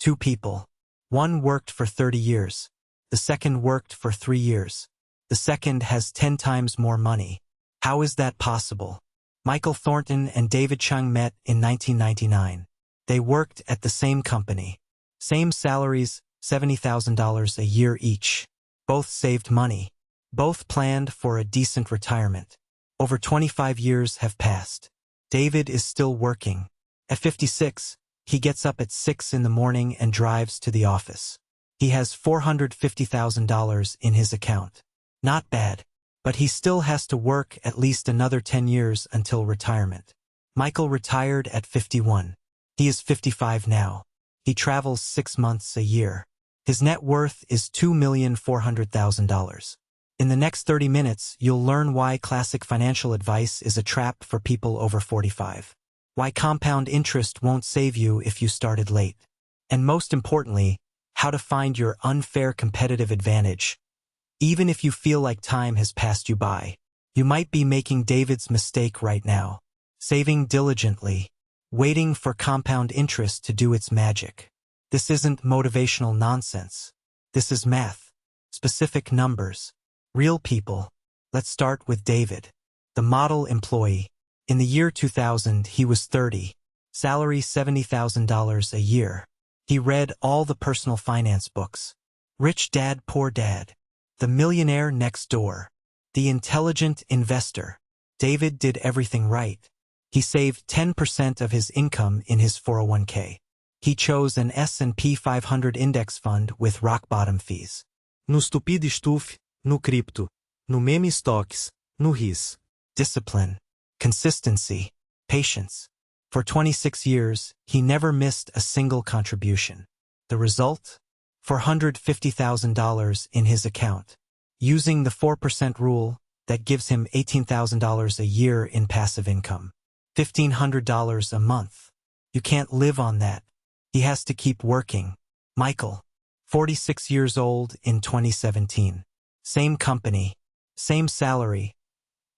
Two people. One worked for 30 years. The second worked for 3 years. The second has 10 times more money. How is that possible? Michael Thornton and David Chung met in 1999. They worked at the same company. Same salaries, $70,000 a year each. Both saved money. Both planned for a decent retirement. Over 25 years have passed. David is still working. At 56, he gets up at 6 in the morning and drives to the office. He has $450,000 in his account. Not bad, but he still has to work at least another 10 years until retirement. Michael retired at 51. He is 55 now. He travels 6 months a year. His net worth is $2,400,000. In the next 30 minutes, you'll learn why classic financial advice is a trap for people over 45. Why compound interest won't save you if you started late. And most importantly, how to find your unfair competitive advantage. Even if you feel like time has passed you by, you might be making David's mistake right now. Saving diligently, waiting for compound interest to do its magic. This isn't motivational nonsense. This is math. Specific numbers. Real people. Let's start with David, the model employee. In the year 2000, he was 30. Salary $70,000 a year. He read all the personal finance books. Rich Dad, Poor Dad. The Millionaire Next Door. The Intelligent Investor. David did everything right. He saved 10% of his income in his 401k. He chose an S&P 500 index fund with rock-bottom fees. No stupid stuff, no crypto, no meme stocks, no RIS. Discipline, consistency, patience. For 26 years, he never missed a single contribution. The result? $450,000 in his account. Using the 4% rule, that gives him $18,000 a year in passive income. $1,500 a month. You can't live on that. He has to keep working. Michael, 46 years old in 2017. Same company, same salary.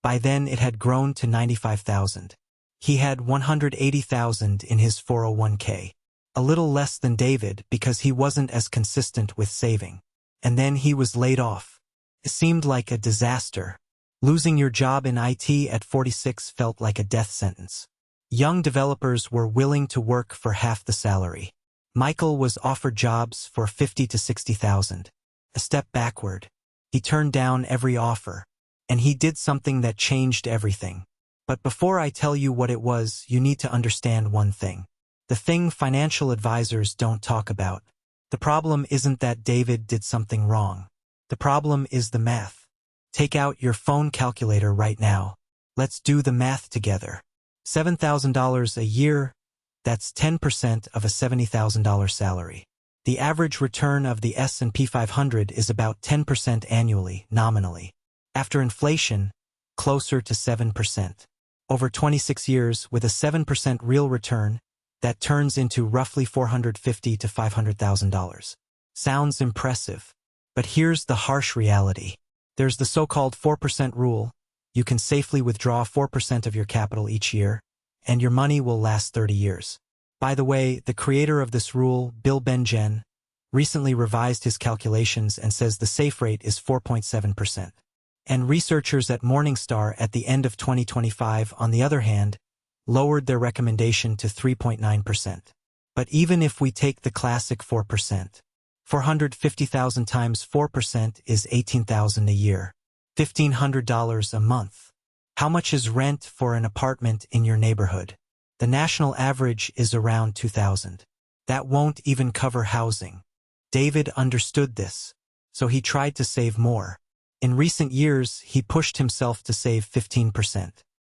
By then it had grown to $95,000. He had $180,000 in his 401k. A little less than David because he wasn't as consistent with saving. And then he was laid off. It seemed like a disaster. Losing your job in IT at 46 felt like a death sentence. Young developers were willing to work for half the salary. Michael was offered jobs for $50,000 to $60,000. A step backward. He turned down every offer. And he did something that changed everything. But before I tell you what it was, you need to understand one thing. The thing financial advisors don't talk about. The problem isn't that David did something wrong. The problem is the math. Take out your phone calculator right now. Let's do the math together. $7,000 a year, that's 10% of a $70,000 salary. The average return of the S&P 500 is about 10% annually, nominally. After inflation, closer to 7%. Over 26 years, with a 7% real return, that turns into roughly $450,000 to $500,000. Sounds impressive. But here's the harsh reality. There's the so-called 4% rule. You can safely withdraw 4% of your capital each year, and your money will last 30 years. By the way, the creator of this rule, Bill Benjen, recently revised his calculations and says the safe rate is 4.7%. And researchers at Morningstar at the end of 2025, on the other hand, lowered their recommendation to 3.9%. But even if we take the classic 4%, 450,000 times 4% is $18,000 a year, $1,500 a month. How much is rent for an apartment in your neighborhood? The national average is around $2,000. That won't even cover housing. David understood this, so he tried to save more. In recent years, he pushed himself to save 15%.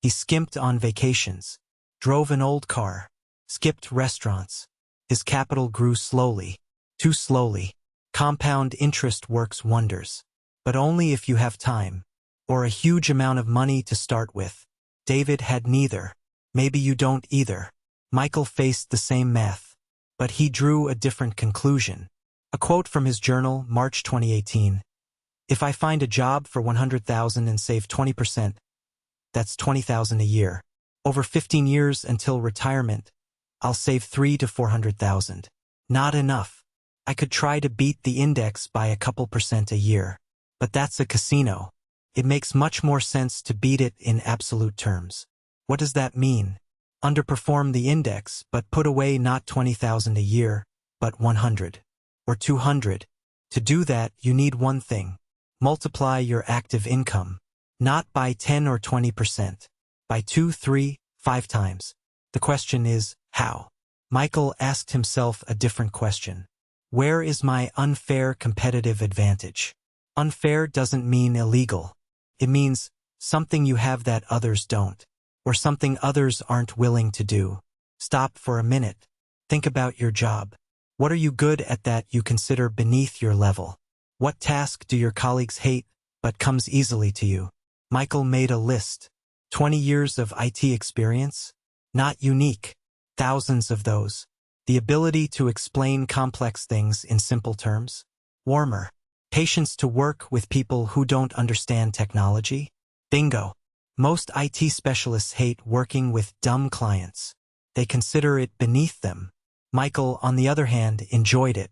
He skimped on vacations, drove an old car, skipped restaurants. His capital grew slowly, too slowly. Compound interest works wonders, but only if you have time, or a huge amount of money to start with. David had neither. Maybe you don't either. Michael faced the same math, but he drew a different conclusion. A quote from his journal, March 2018. If I find a job for $100,000 and save 20%, that's $20,000 a year. Over 15 years until retirement, I'll save $300,000 to $400,000. Not enough. I could try to beat the index by a couple % a year. But that's a casino. It makes much more sense to beat it in absolute terms. What does that mean? Underperform the index, but put away not 20,000 a year, but 100. Or 200. To do that, you need one thing. Multiply your active income. Not by 10 or 20%. By 2, 3, 5 times. The question is, how? Michael asked himself a different question. Where is my unfair competitive advantage? Unfair doesn't mean illegal. It means something you have that others don't, or something others aren't willing to do. Stop for a minute. Think about your job. What are you good at that you consider beneath your level? What task do your colleagues hate, but comes easily to you? Michael made a list. 20 years of IT experience? Not unique. Thousands of those. The ability to explain complex things in simple terms? Warmer. Patience to work with people who don't understand technology? Bingo. Most IT specialists hate working with dumb clients. They consider it beneath them. Michael, on the other hand, enjoyed it.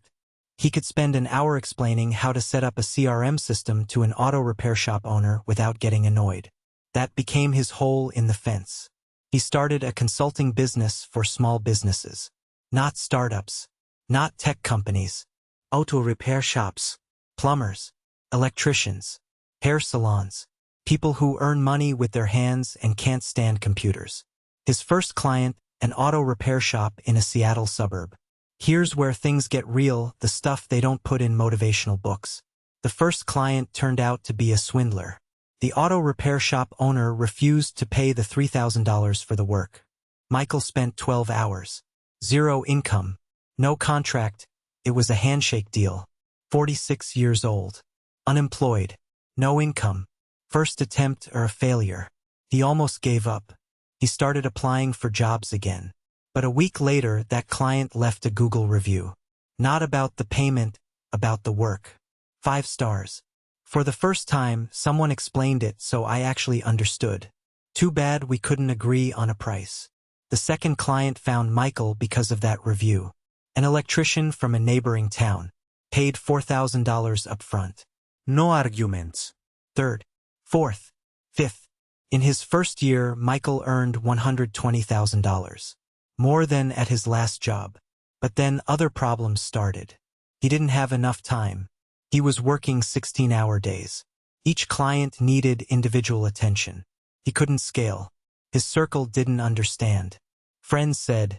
He could spend an hour explaining how to set up a CRM system to an auto repair shop owner without getting annoyed. That became his hole in the fence. He started a consulting business for small businesses. Not startups. Not tech companies. Auto repair shops. Plumbers. Electricians. Hair salons. People who earn money with their hands and can't stand computers. His first client, an auto repair shop in a Seattle suburb. Here's where things get real, the stuff they don't put in motivational books. The first client turned out to be a swindler. The auto repair shop owner refused to pay the $3,000 for the work. Michael spent 12 hours. Zero income. No contract. It was a handshake deal. 46 years old. Unemployed. No income. First attempt or a failure. He almost gave up. He started applying for jobs again. But a week later, that client left a Google review. Not about the payment, about the work. 5 stars. For the first time, someone explained it so I actually understood. Too bad we couldn't agree on a price. The second client found Michael because of that review. An electrician from a neighboring town. Paid $4,000 up front. No arguments. Third, fourth, fifth. In his first year, Michael earned $120,000. More than at his last job. But then other problems started. He didn't have enough time. He was working 16-hour days. Each client needed individual attention. He couldn't scale. His circle didn't understand. Friends said,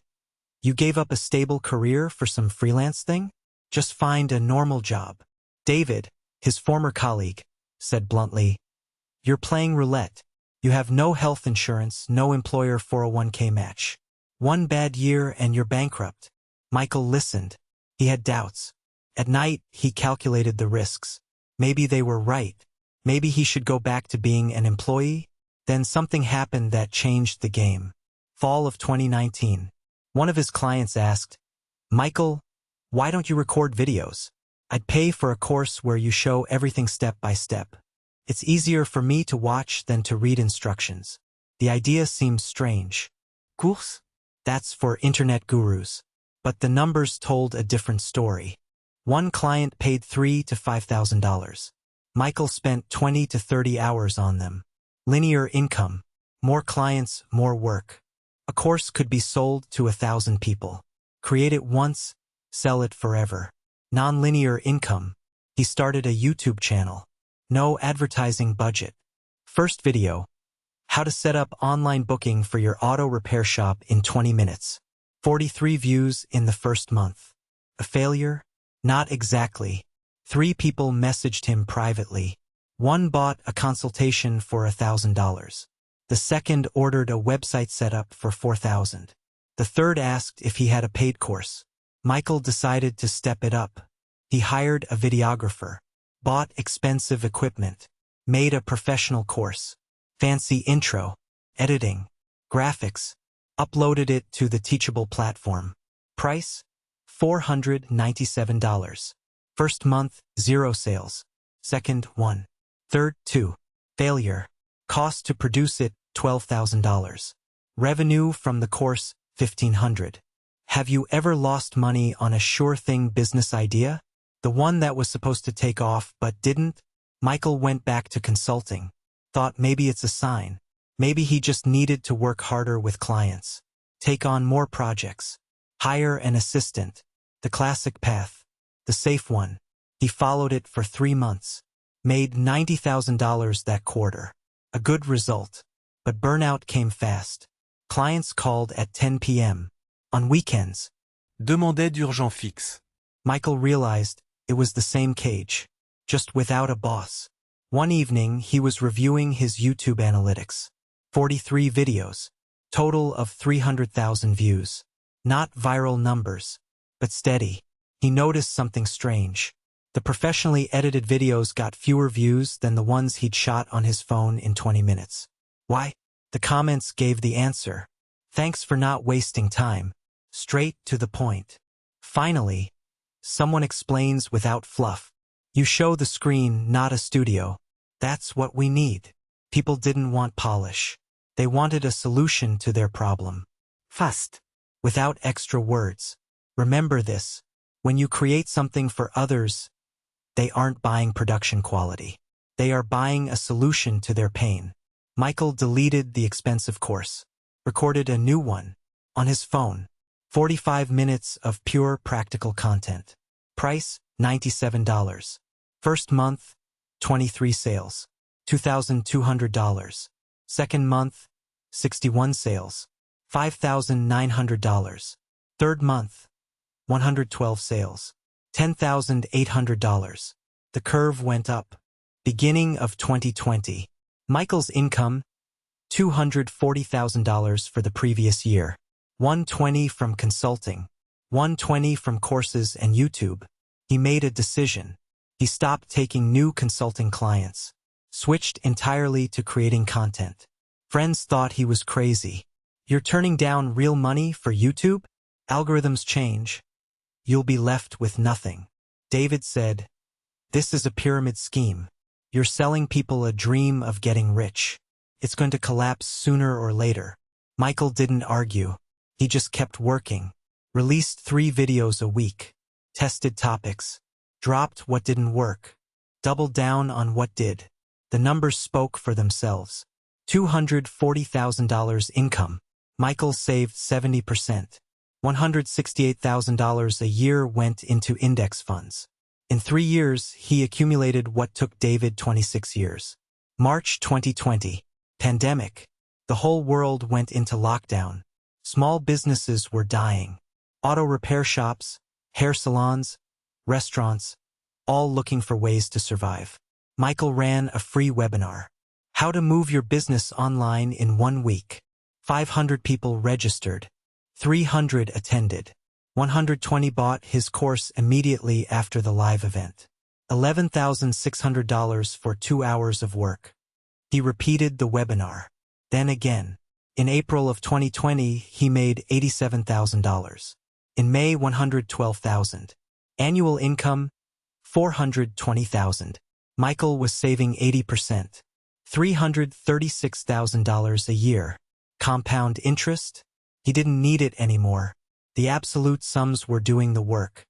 "You gave up a stable career for some freelance thing? Just find a normal job." David, his former colleague, said bluntly, "You're playing roulette. You have no health insurance, no employer 401k match. One bad year and you're bankrupt." Michael listened. He had doubts. At night, he calculated the risks. Maybe they were right. Maybe he should go back to being an employee. Then something happened that changed the game. Fall of 2019. One of his clients asked, "Michael, why don't you record videos? I'd pay for a course where you show everything step by step. It's easier for me to watch than to read instructions." The idea seemed strange. Course? That's for internet gurus. But the numbers told a different story. One client paid $3,000 to $5,000. Michael spent 20 to 30 hours on them. Linear income. More clients, more work. A course could be sold to 1,000 people. Create it once, sell it forever. Non-linear income. He started a YouTube channel. No advertising budget. First video. How to set up online booking for your auto repair shop in 20 minutes. 43 views in the first month. A failure? Not exactly. 3 people messaged him privately. One bought a consultation for $1,000. The second ordered a website setup for $4,000. The third asked if he had a paid course. Michael decided to step it up. He hired a videographer, bought expensive equipment, made a professional course, fancy intro, editing, graphics, uploaded it to the Teachable platform. Price? $497. First month, 0 sales. Second, 1. Third, 2. Failure. Cost to produce it, $12,000. Revenue from the course, $1,500. Have you ever lost money on a sure-thing business idea? The one that was supposed to take off but didn't? Michael went back to consulting. Thought maybe it's a sign. Maybe he just needed to work harder with clients. Take on more projects. Hire an assistant. The classic path. The safe one. He followed it for 3 months. Made $90,000 that quarter. A good result. But burnout came fast. Clients called at 10 p.m. On weekends. Demandait d'urgent fixe. Michael realized it was the same cage, just without a boss. One evening, he was reviewing his YouTube analytics. 43 videos. Total of 300,000 views. Not viral numbers, but steady. He noticed something strange. The professionally edited videos got fewer views than the ones he'd shot on his phone in 20 minutes. Why? The comments gave the answer. Thanks for not wasting time. Straight to the point. Finally, someone explains without fluff. You show the screen, not a studio. That's what we need. People didn't want polish. They wanted a solution to their problem. Fast. Without extra words. Remember this. When you create something for others, they aren't buying production quality. They are buying a solution to their pain. Michael deleted the expensive course. Recorded a new one. On his phone. 45 minutes of pure practical content. Price, $97. First month, 23 sales. $2,200. Second month, 61 sales. $5,900. Third month, 112 sales. $10,800. The curve went up. Beginning of 2020. Michael's income, $240,000 for the previous year. $120,000 from consulting. $120,000 from courses and YouTube. He made a decision. He stopped taking new consulting clients. Switched entirely to creating content. Friends thought he was crazy. You're turning down real money for YouTube? Algorithms change. You'll be left with nothing. David said, this is a pyramid scheme. You're selling people a dream of getting rich. It's going to collapse sooner or later. Michael didn't argue. He just kept working. Released 3 videos a week. Tested topics. Dropped what didn't work. Doubled down on what did. The numbers spoke for themselves. $240,000 income. Michael saved 70%. $168,000 a year went into index funds. In 3 years, he accumulated what took David 26 years. March 2020. Pandemic. The whole world went into lockdown. Small businesses were dying. Auto repair shops, hair salons, restaurants, all looking for ways to survive. Michael ran a free webinar. How to move your business online in 1 week. 500 people registered. 300 attended. 120 bought his course immediately after the live event. $11,600 for 2 hours of work. He repeated the webinar. Then again. In April of 2020, he made $87,000. In May, $112,000. Annual income, $420,000. Michael was saving 80%. $336,000 a year. Compound interest? He didn't need it anymore. The absolute sums were doing the work.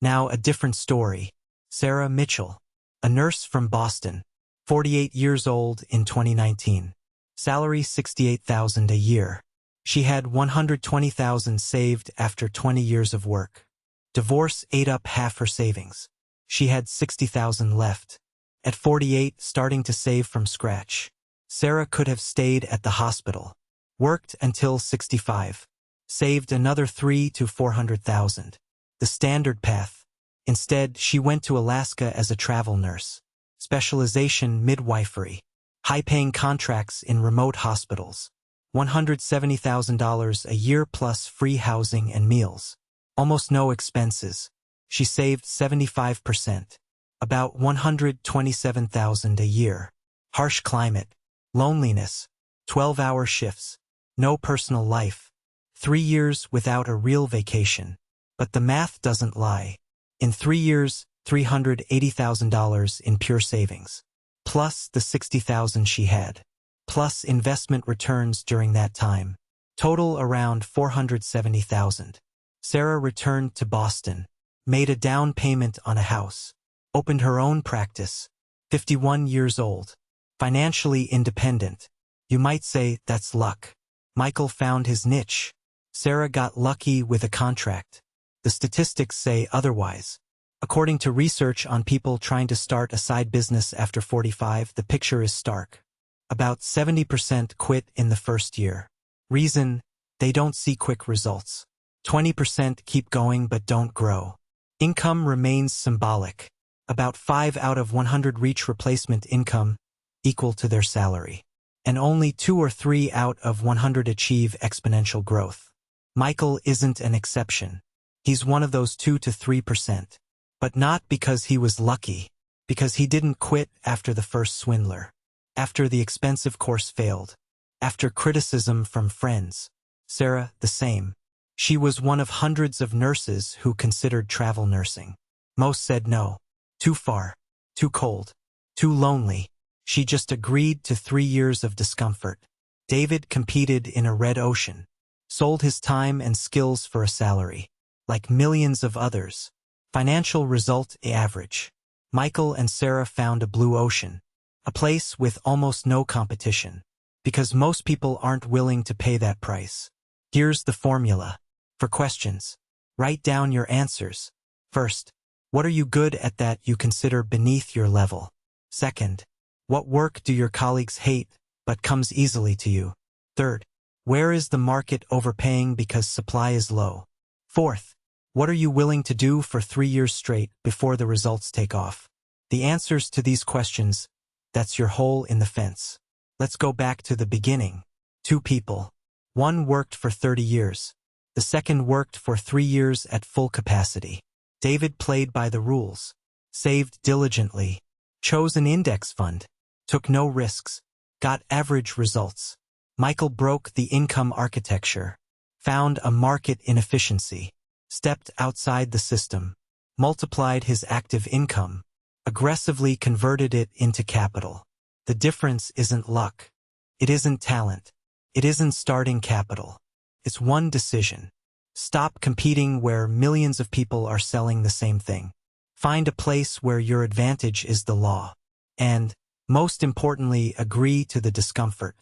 Now a different story. Sarah Mitchell. A nurse from Boston. 48 years old in 2019. Salary $68,000 a year. She had $120,000 saved after 20 years of work. Divorce ate up half her savings. She had $60,000 left. At 48, starting to save from scratch. Sarah could have stayed at the hospital. Worked until 65. Saved another $300,000 to $400,000. The standard path. Instead, she went to Alaska as a travel nurse. Specialization midwifery. High-paying contracts in remote hospitals. $170,000 a year plus free housing and meals. Almost no expenses. She saved 75%. About $127,000 a year. Harsh climate. Loneliness. 12-hour shifts. No personal life. 3 years without a real vacation. But the math doesn't lie. In 3 years, $380,000 in pure savings. Plus the $60,000 she had. Plus investment returns during that time. Total around $470,000. Sarah returned to Boston, made a down payment on a house, opened her own practice, 51 years old, financially independent. You might say that's luck. Michael found his niche. Sarah got lucky with a contract. The statistics say otherwise. According to research on people trying to start a side business after 45, the picture is stark. About 70% quit in the first year. Reason: they don't see quick results. 20% keep going but don't grow. Income remains symbolic. About 5 out of 100 reach replacement income, equal to their salary. And only 2 or 3 out of 100 achieve exponential growth. Michael isn't an exception. He's one of those 2 to 3%. But not because he was lucky, because he didn't quit after the first swindler, after the expensive course failed, after criticism from friends. Sarah, the same. She was one of hundreds of nurses who considered travel nursing. Most said no. Too far. Too cold. Too lonely. She just agreed to 3 years of discomfort. David competed in a red ocean, sold his time and skills for a salary. Like millions of others. Financial result average. Michael and Sarah found a blue ocean, a place with almost no competition, because most people aren't willing to pay that price. Here's the formula. For questions, write down your answers. First, what are you good at that you consider beneath your level? Second, what work do your colleagues hate but comes easily to you? Third, where is the market overpaying because supply is low? Fourth, what are you willing to do for 3 years straight before the results take off? The answers to these questions, that's your hole in the fence. Let's go back to the beginning. 2 people. One worked for 30 years. The second worked for 3 years at full capacity. David played by the rules, saved diligently, chose an index fund, took no risks, got average results. Michael broke the income architecture, found a market inefficiency, stepped outside the system, multiplied his active income, aggressively converted it into capital. The difference isn't luck. It isn't talent. It isn't starting capital. It's one decision. Stop competing where millions of people are selling the same thing. Find a place where your advantage is the law. And, most importantly, agree to the discomfort.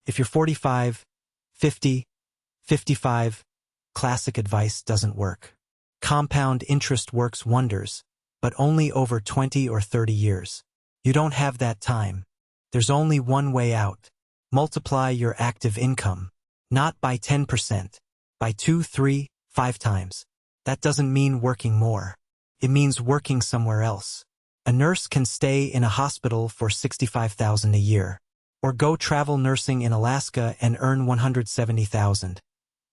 If you're 45, 50, 55, classic advice doesn't work. Compound interest works wonders, but only over 20 or 30 years. You don't have that time. There's only one way out. Multiply your active income. Not by 10%. By 2, 3, 5 times. That doesn't mean working more. It means working somewhere else. A nurse can stay in a hospital for $65,000 a year. Or go travel nursing in Alaska and earn $170,000.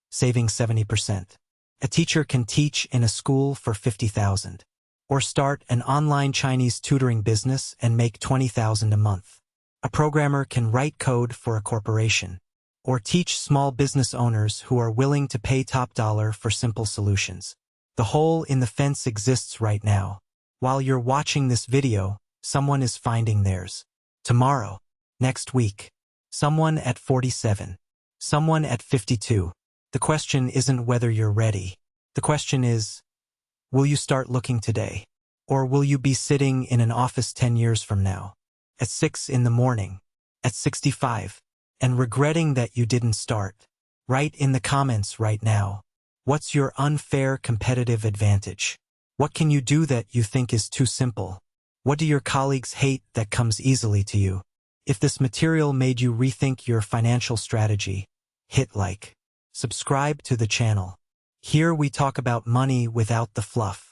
Saving 70%. A teacher can teach in a school for $50,000. Or start an online Chinese tutoring business and make $20,000 a month. A programmer can write code for a corporation. Or teach small business owners who are willing to pay top dollar for simple solutions. The hole in the fence exists right now. While you're watching this video, someone is finding theirs. Tomorrow. Next week. Someone at 47. Someone at 52. The question isn't whether you're ready. The question is, will you start looking today? Or will you be sitting in an office 10 years from now? At 6 in the morning? At 65? And regretting that you didn't start? Write in the comments right now. What's your unfair competitive advantage? What can you do that you think is too simple? What do your colleagues hate that comes easily to you? If this material made you rethink your financial strategy, hit like. Subscribe to the channel. Here we talk about money without the fluff.